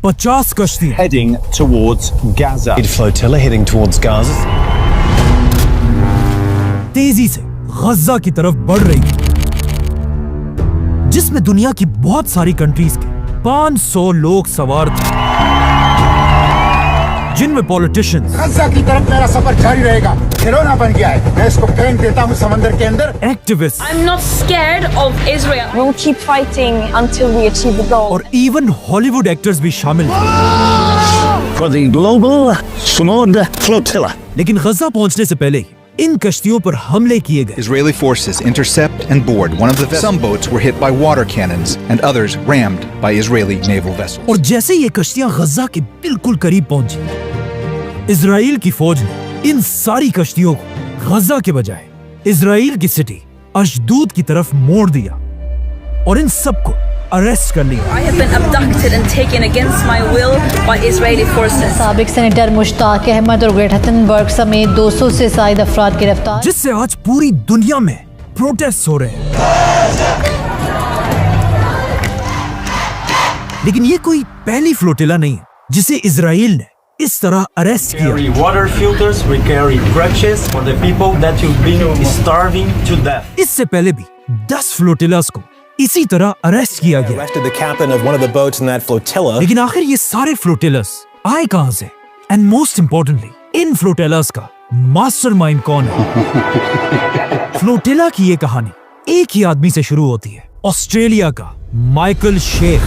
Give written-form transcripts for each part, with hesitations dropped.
50 कश्तियां heading towards Gaza. Flotilla heading towards Gaza. तेजी से गजा की तरफ बढ़ रही है, जिसमें दुनिया की बहुत सारी कंट्रीज के 500 लोग सवार थे, जिनमें पॉलिटिशियंस, गजा की तरफ मेरा सफर जारी रहेगा, खिलौना बन गया है, मैं इसको फेंक देता हूँ समंदर के अंदर। Activist, I'm not scared of Israel. We'll keep fighting until we achieve the goal. और इवन हॉलीवुड एक्टर्स भी शामिल हैं। For the global Sumud flotilla. लेकिन गजा पहुंचने से पहले ही इन कश्तियों पर हमले किए गए। Israeli forces intercept and board one of the vessels. Some boats were hit by water cannons and others rammed by Israeli naval vessels. और जैसे ये कश्तियां गजा के बिल्कुल करीब पहुंची, इजराइल की फौज ने इन सारी कश्तियों को गजा के बजाय इजराइल की सिटी अशदूद की तरफ मोड़ दिया और इन सबको अरेस्ट कर लिया। I have been abducted and taken against my will by Israeli forces. साबिक सेनेटर मुश्ताक अहमद और ग्रेटा थनबर्ग समेत 200 से ज्यादा अफराद गिरफ्तार, जिससे आज पूरी दुनिया में प्रोटेस्ट हो रहे हैं। लेकिन ये कोई पहली फ्लोटिला नहीं है जिसे इजराइल ने इस तरह अरेस्ट किया। Carry water filters, we carry crutches for the people that have been starving to death. इससे पहले भी 10 फ्लोटिलास को इसी तरह अरेस्ट किया गया। Arrested the captain of one of the boats in that flotilla. लेकिन आखिर ये सारे फ्लोटिलस आए कहां से? एंड मोस्ट इम्पोर्टेंटली, इन फ्लोटिलस का मास्टरमाइंड कौन है? फ्लोटिला की ये कहानी एक ही आदमी से शुरू होती है, ऑस्ट्रेलिया का माइकल शेख।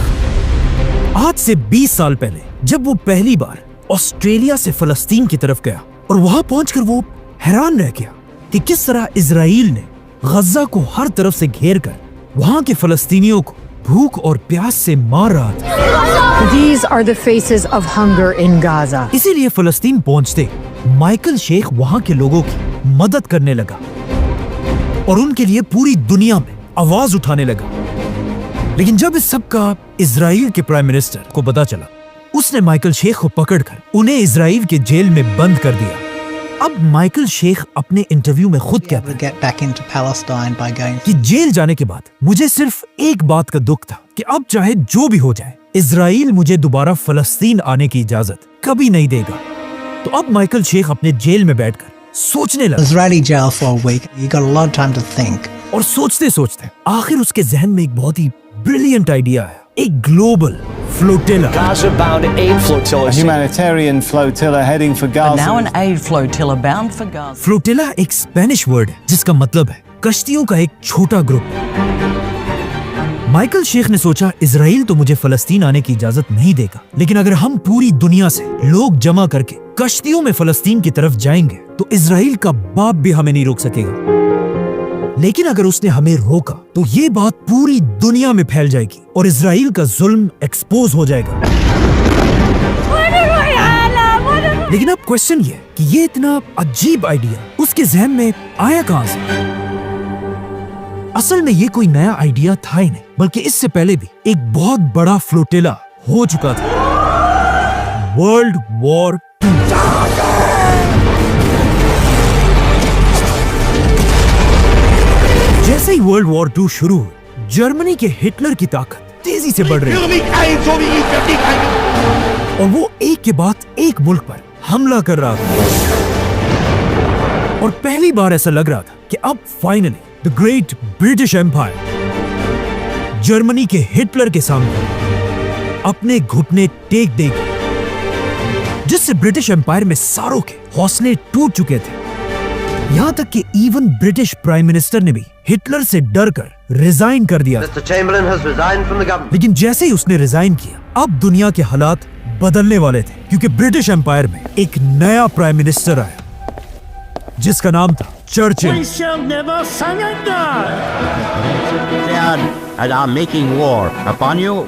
आज से 20 साल पहले जब वो पहली बार ऑस्ट्रेलिया से फलस्तीन की तरफ गया और वहां पहुंचकर वो हैरान रह गया कि किस तरह इजराइल ने गजा को हर तरफ से घेर कर वहां के फलस्तीनियों को भूख और प्यास से मार रहा था। These are the faces of hunger in Gaza. इसीलिए फलस्तीन पहुंचते माइकल शेख वहां के लोगों की मदद करने लगा और उनके लिए पूरी दुनिया में आवाज उठाने लगा। लेकिन जब इस सब का इजराइल के प्राइम मिनिस्टर को पता चला, उसने माइकल शेख को पकड़कर उन्हें इजराइल के जेल में बंद कर दिया। अब माइकल शेख अपने इंटरव्यू में खुद कहता है कि जेल जाने के बाद मुझे सिर्फ एक बात का दुख था कि अब चाहे जो भी हो जाए, इजराइल मुझे दोबारा फलस्तीन आने की इजाजत कभी नहीं देगा। तो अब माइकल शेख अपने जेल में बैठकर सोचने लगा। Israeli jail for a week. You got a lot of time to think. और सोचते सोचते आखिर उसके जहन में एक बहुत ही ब्रिलियंट आइडिया आया, एक global flotilla. Gaza-bound aid flotilla. A humanitarian flotilla heading for Gaza. But now an aid flotilla bound for Gaza. Flotilla एक स्पेनिश वर्ड है जिसका मतलब है कश्तियों का एक छोटा ग्रुप। माइकल शेख ने सोचा, इजराइल तो मुझे फलस्तीन आने की इजाजत नहीं देगा, लेकिन अगर हम पूरी दुनिया से लोग जमा करके कश्तियों में फलस्तीन की तरफ जाएंगे तो इजराइल का बाप भी हमें नहीं रोक सकेगा। लेकिन अगर उसने हमें रोका तो ये बात पूरी दुनिया में फैल जाएगी और इजराइल का जुल्म एक्सपोज हो जाएगा। लेकिन अब क्वेश्चन ये कि ये इतना अजीब आइडिया उसके जहन में आया कहां से? असल में ये कोई नया आइडिया था ही नहीं, बल्कि इससे पहले भी एक बहुत बड़ा फ्लोटिला हो चुका था, वर्ल्ड वॉर 2। जैसे ही वर्ल्ड वॉर 2 शुरू हुई, जर्मनी के हिटलर की ताकत तेजी से बढ़ रही और वो एक के बाद एक मुल्क पर हमला कर रहा था। और पहली बार ऐसा लग रहा था कि अब finally the great British Empire Germany के हिटलर के सामने अपने घुटने टेक देगी, जिससे ब्रिटिश एम्पायर में सारों के हौसले टूट चुके थे। यहां तक कि इवन ब्रिटिश प्राइम मिनिस्टर ने भी हिटलर से डरकर रिजाइन कर दिया। लेकिन जैसे ही उसने रिजाइन किया, अब दुनिया के हालात बदलने वाले थे, क्योंकि ब्रिटिश एम्पायर में एक नया प्राइम मिनिस्टर आया जिसका नाम था चर्चिल।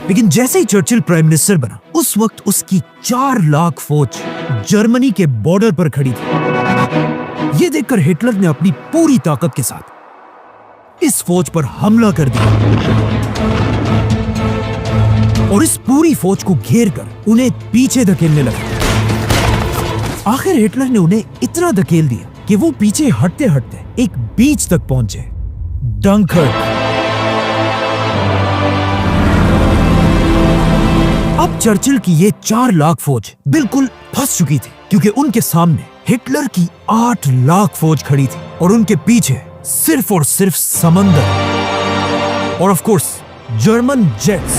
लेकिन जैसे ही चर्चिल प्राइम मिनिस्टर बना, उस वक्त उसकी 4 लाख फौज जर्मनी के बॉर्डर पर खड़ी थी। ये देखकर हिटलर ने अपनी पूरी ताकत के साथ इस फौज पर हमला कर दिया और इस पूरी फौज को घेरकर उन्हें पीछे धकेलने लगा। आखिर हिटलर ने उन्हें इतना धकेल दिया कि वो पीछे हटते हटते एक बीच तक पहुंचे, डंकर्क। अब चर्चिल की ये 4 लाख फौज बिल्कुल फंस चुकी थी, क्योंकि उनके सामने हिटलर की 8 लाख फौज खड़ी थी और उनके पीछे सिर्फ और सिर्फ समंदर और ऑफ कोर्स जर्मन जेट्स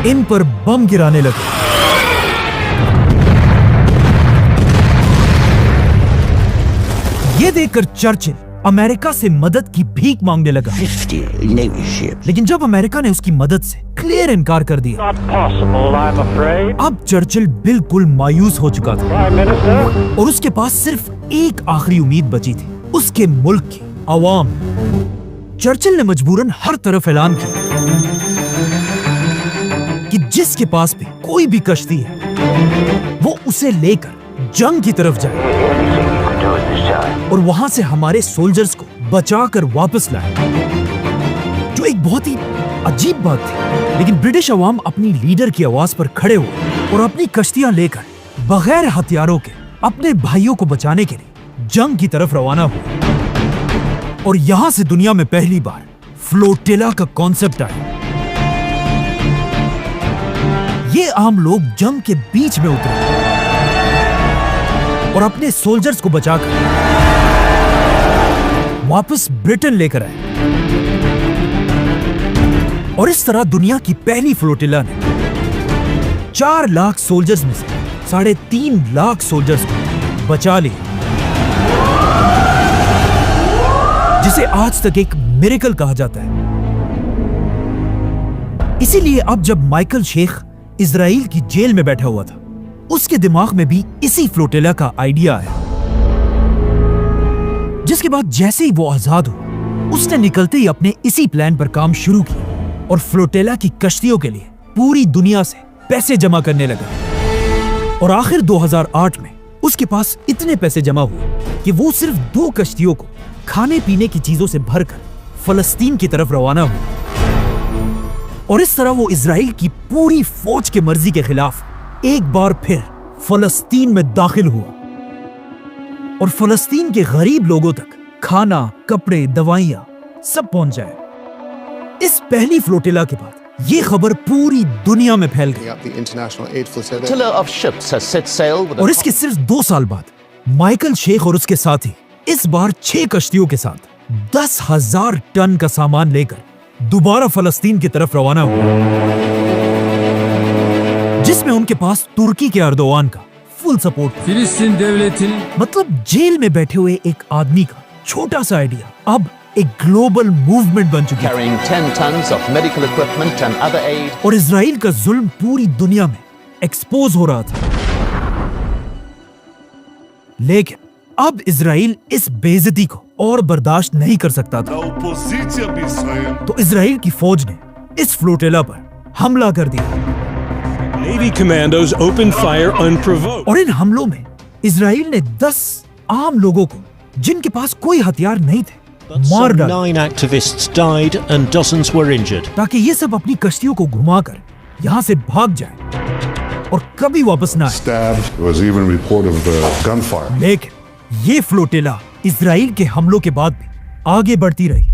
इन पर बम गिराने लगे। ये देखकर चर्चिल अमेरिका से मदद की भीख मांगने लगा, लेकिन जब अमेरिका ने उसकी मदद से क्लियर इनकार कर दिया, अब चर्चिल बिल्कुल मायूस हो चुका था और उसके पास सिर्फ एक आखिरी उम्मीद बची थी, उसके मुल्क की आवाम। चर्चिल ने मजबूरन हर तरफ ऐलान किया कि जिसके पास भी कोई भी कश्ती है वो उसे लेकर जंग की तरफ जाए और वहां से हमारे सोल्जर्स को बचाकर वापस लाए, जो एक बहुत ही अजीब बात थी। लेकिन ब्रिटिश अवाम अपनी लीडर की आवाज पर खड़े हुए और अपनी कश्तियां लेकर बगैर हथियारों के अपने भाइयों को बचाने के लिए जंग की तरफ रवाना हुए। और यहां से दुनिया में पहली बार फ्लोटिला का कॉन्सेप्ट आया। ये आम लोग जंग के बीच में उतरे और अपने सोल्जर्स को बचाकर वापस ब्रिटेन लेकर आए। और इस तरह दुनिया की पहली फ्लोटिला ने 4 लाख सोल्जर्स में से 3.5 लाख सोल्जर्स को बचा लिया, जिसे आज तक एक मिरेकल कहा जाता है। इसीलिए अब जब माइकल शेख इजराइल की जेल में बैठा हुआ था, उसके दिमाग में भी इसी फ्लोटिला का आइडिया आया, जिसके बाद जैसे ही वो आजाद हुआ, उसने निकलते ही अपने इसी प्लान पर काम शुरू किया और फ्लोटिला की कश्तियों के लिए पूरी दुनिया से पैसे जमा करने लगा। और आखिर 2008 में उसके पास इतने पैसे जमा हुए कि वो सिर्फ 2 कश्तियों को खाने पीने की चीजों से भरकर फलस्तीन की तरफ रवाना हुआ। और इस तरह वो इजराइल की पूरी फौज के मर्जी के खिलाफ एक बार फिर फलस्तीन में दाखिल हुआ और फलस्तीन के गरीब लोगों तक खाना, कपड़े, दवाइयां सब पहुंच जाए। इस पहली फ्लोटिला के बाद ये खबर पूरी दुनिया में फैल गई और इसके सिर्फ 2 साल बाद माइकल शेख और उसके साथी इस बार 6 कश्तियों के साथ 10,000 टन का सामान लेकर दोबारा फलस्तीन की तरफ रवाना हुआ, जिसमें उनके पास तुर्की के अर्दोआन का फुल सपोर्ट। मतलब जेल में बैठे हुए एक आदमी का छोटा सा आइडिया अब एक ग्लोबल मूवमेंट बन चुकी है और इजराइल का जुल्म पूरी दुनिया में एक्सपोज हो रहा था। लेकिन अब इजराइल इस बेइज्जती को और बर्दाश्त नहीं कर सकता था, तो इजराइल की फौज ने इस फ्लोटिला पर हमला कर दिया। Navy commandos opened fire unprovoked. और इन हमलों में इजराइल ने 10 आम लोगों को, जिनके पास कोई हथियार नहीं थे, मार डाला। 9 activists died and dozens were injured. ताकि ये सब अपनी कश्तियों को घुमाकर यहाँ से भाग जाए और कभी वापस ना आए। लेकिन ये फ्लोटिला इजराइल के हमलों के बाद भी आगे बढ़ती रही।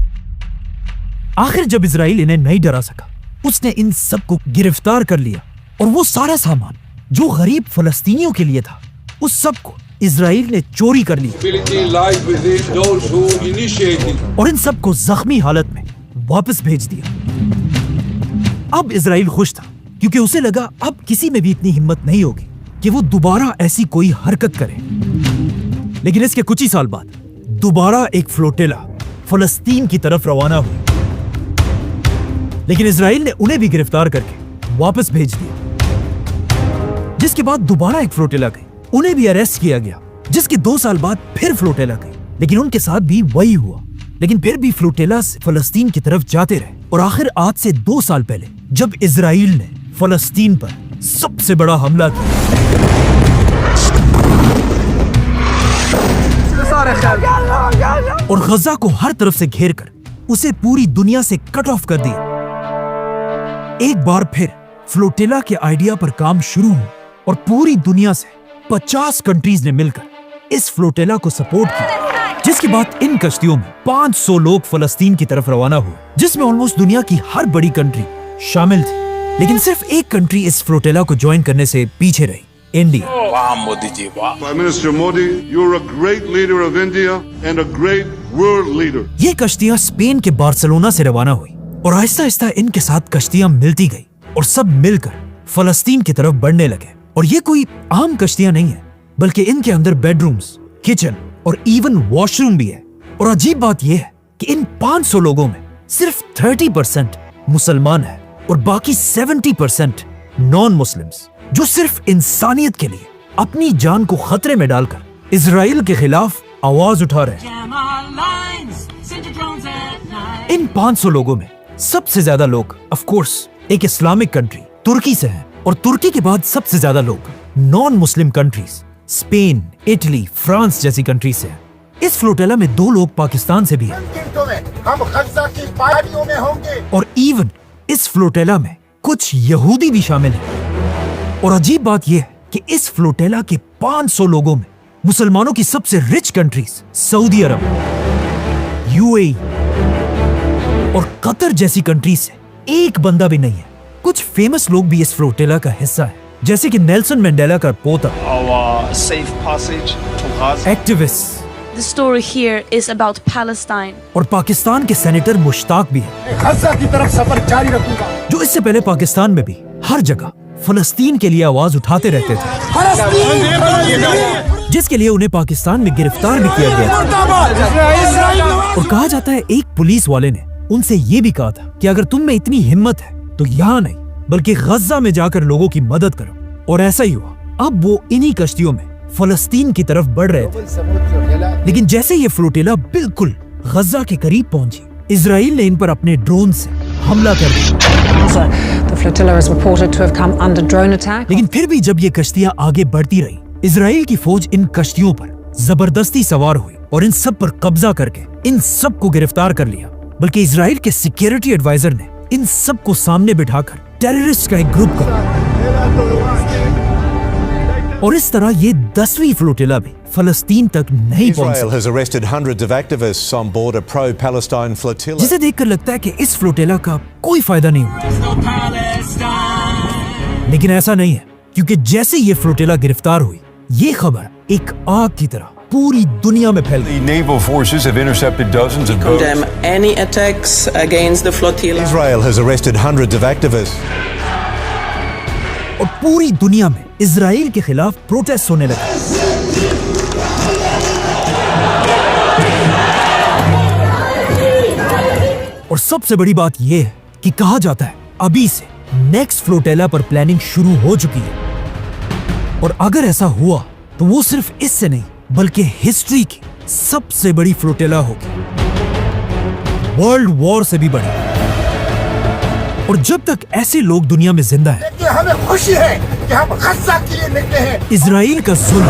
आखिर जब इजराइल इन्हें नहीं डरा सका, उसने इन सबको गिरफ्तार कर लिया और वो सारा सामान जो गरीब फलस्तीनियों के लिए था, उस सब को इजराइल ने चोरी कर लिया और इन सब को जख्मी हालत में वापस भेज दिया। अब इजराइल खुश था, क्योंकि उसे लगा अब किसी में भी इतनी हिम्मत नहीं होगी कि वो दोबारा ऐसी कोई हरकत करे। लेकिन इसके कुछ ही साल बाद दोबारा एक फ्लोटिला फलस्तीन की तरफ रवाना हुई, लेकिन इजराइल ने उन्हें भी गिरफ्तार करके वापस भेज दिया। जिसके बाद दोबारा एक फ्लोटिला गई, उन्हें भी अरेस्ट किया गया, जिसके 2 साल बाद फिर फ्लोटिला गई, लेकिन उनके साथ भी वही हुआ। लेकिन फिर भी फ्लोटिला फलस्तीन की तरफ जाते रहे और आखिर आज से 2 साल पहले जब इजराइल ने फलस्तीन पर सबसे बड़ा हमला किया, और गजा को हर तरफ से घेर कर उसे पूरी दुनिया से कट ऑफ कर दिया, एक बार फिर फ्लोटिला के आइडिया पर काम शुरू हुआ और पूरी दुनिया से 50 कंट्रीज ने मिलकर इस फ्लोटिला को सपोर्ट किया, जिसके बाद इन कश्तियों में 500 लोग फलस्तीन की तरफ रवाना हुए, जिसमें ऑलमोस्ट दुनिया की हर बड़ी कंट्री शामिल थी। लेकिन सिर्फ एक कंट्री इस फ्लोटिला को ज्वाइन करने से पीछे रही, India. Prime Minister Modi, you're a great leader of India and a great world leader. ये कश्तियां स्पेन के बार्सिलोना से रवाना हुई और आहिस्ता आहिस्ता इनके साथ कश्तियां मिलती गई और सब मिलकर फलस्तीन की तरफ बढ़ने लगे। और ये कोई आम कश्तियां नहीं है, बल्कि इनके अंदर बेडरूम्स, किचन और इवन वॉशरूम भी है। और अजीब बात यह है कि इन 500 लोगों में सिर्फ 30% मुसलमान है और बाकी 70% नॉन मुस्लिम्स, जो सिर्फ इंसानियत के लिए अपनी जान को खतरे में डालकर इजराइल के खिलाफ आवाज उठा रहे हैं। इन 500 लोगों में सबसे ज्यादा लोग ऑफ कोर्स एक इस्लामिक कंट्री तुर्की से हैं, और तुर्की के बाद सबसे ज्यादा लोग non Muslim countries Spain, Italy, France जैसी कंट्री से हैं। इस फ्लोटिला में 2 लोग पाकिस्तान से भी हैं। हम गज़ा की पहाड़ियों में होंगे। और इवन इस फ्लोटिला में कुछ यहूदी भी शामिल हैं। और अजीब बात यह है कि इस फ्लोटिला के 500 लोगों में मुसलमानों की सबसे रिच कंट्रीज सऊदी अरब, यूएई और कतर जैसी कंट्री से एक बंदा भी नहीं है। कुछ फेमस लोग भी इस फ्लोटिला का हिस्सा है, जैसे कि नेल्सन मंडेला का पोता, activist. The story here is about Palestine. और पाकिस्तान के सेनेटर मुश्ताक भी है, गज़ा की तरफ सफर जारी रखूंगा, जो इससे पहले पाकिस्तान में भी हर जगह फलस्तीन के लिए आवाज उठाते रहते थे, जिसके लिए उन्हें पाकिस्तान में गिरफ्तार भी किया गया था। और कहा जाता है एक पुलिस वाले ने उनसे ये भी कहा था कि अगर तुम में इतनी हिम्मत है तो यहाँ नहीं बल्कि गज़ा में जाकर लोगों की मदद करो। और ऐसा ही हुआ। अब वो इन्हीं कश्तियों में फलस्तीन की तरफ बढ़ रहे थे, लेकिन जैसे ये फ्लोटिला बिल्कुल गज़ा के करीब पहुंची, इजराइल ने इन पर अपने ड्रोन से हमला कर दिया। लेकिन फिर भी जब ये कश्तियां आगे बढ़ती रही, इजराइल की फौज इन कश्तियों पर जबरदस्ती सवार हुई और इन सब पर कब्जा करके इन सब को गिरफ्तार कर लिया। बल्कि इजराइल के सिक्योरिटी एडवाइजर ने इन सब को सामने बिठाकर टेररिस्ट का एक ग्रुप कहा। और इस तरह ये 10वीं फ्लोटिला भी फलस्तीन तक नहीं पहुंच सकी, जिसे देखकर लगता है कि इस फ्लोटिला का कोई फायदा नहीं हुआ। लेकिन ऐसा नहीं है, क्योंकि जैसे ये फ्लोटिला गिरफ्तार हुई, ये खबर एक आग की तरह पूरी दुनिया में फैल गई। Naval forces have intercepted dozens of boats. Condemn any attacks against the flotilla. Israel has arrested hundreds of activists. और पूरी दुनिया में इजराइल के खिलाफ प्रोटेस्ट होने लगे। और सबसे बड़ी बात यह है कि कहा जाता है अभी से नेक्स्ट फ्लोटिला पर प्लानिंग शुरू हो चुकी है। और अगर ऐसा हुआ तो वो सिर्फ इससे नहीं बल्कि हिस्ट्री की सबसे बड़ी फ्लोटिला होगी, वर्ल्ड वॉर से भी बड़ी। और जब तक ऐसे लोग दुनिया में जिंदा हैं, हमें खुशी है कि हम गज़ा के लिए निकले हैं। इजराइल का जुल्म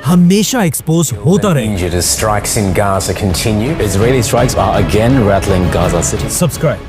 हमेशा एक्सपोज होता रहेगा। Strikes in Gaza continue. Israeli strikes are again rattling Gaza City. Subscribe.